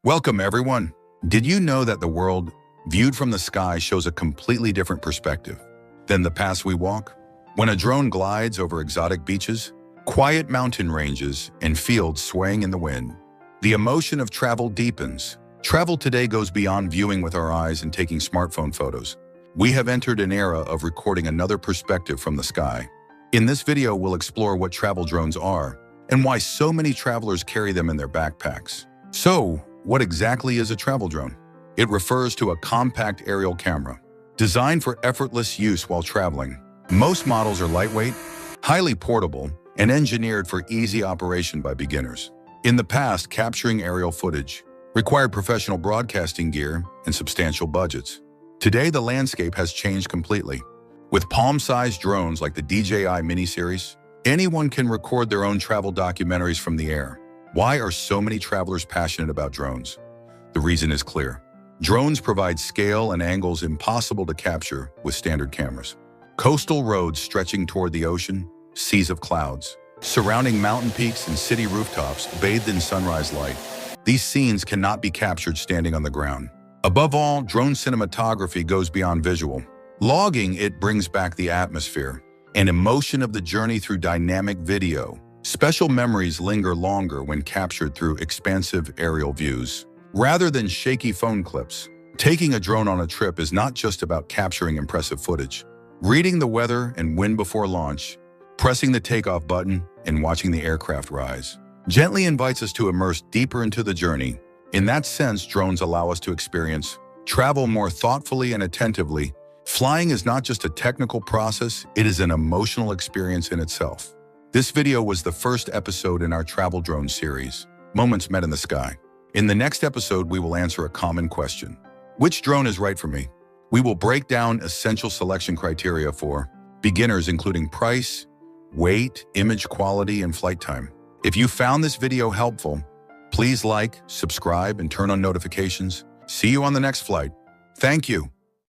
Welcome, everyone. Did you know that the world, viewed from the sky, shows a completely different perspective than the paths we walk? When a drone glides over exotic beaches, quiet mountain ranges, and fields swaying in the wind, the emotion of travel deepens. Travel today goes beyond viewing with our eyes and taking smartphone photos. We have entered an era of recording another perspective from the sky. In this video, we'll explore what travel drones are and why so many travelers carry them in their backpacks. So, what exactly is a travel drone? It refers to a compact aerial camera designed for effortless use while traveling. Most models are lightweight, highly portable, and engineered for easy operation by beginners. In the past, capturing aerial footage required professional broadcasting gear and substantial budgets. Today, the landscape has changed completely. With palm-sized drones like the DJI mini-series, anyone can record their own travel documentaries from the air. Why are so many travelers passionate about drones? The reason is clear. Drones provide scale and angles impossible to capture with standard cameras. Coastal roads stretching toward the ocean, seas of clouds, surrounding mountain peaks and city rooftops bathed in sunrise light. These scenes cannot be captured standing on the ground. Above all, drone cinematography goes beyond visual. Logging it brings back the atmosphere and emotion of the journey through dynamic video. Special memories linger longer when captured through expansive aerial views. Rather than shaky phone clips, taking a drone on a trip is not just about capturing impressive footage. Reading the weather and wind before launch, pressing the takeoff button, and watching the aircraft rise gently invites us to immerse deeper into the journey. In that sense, drones allow us to experience travel more thoughtfully and attentively. Flying is not just a technical process, it is an emotional experience in itself. This video was the first episode in our travel drone series, Moments Met in the Sky. In the next episode, we will answer a common question. Which drone is right for me? We will break down essential selection criteria for beginners, including price, weight, image quality, and flight time. If you found this video helpful, please like, subscribe, and turn on notifications. See you on the next flight. Thank you.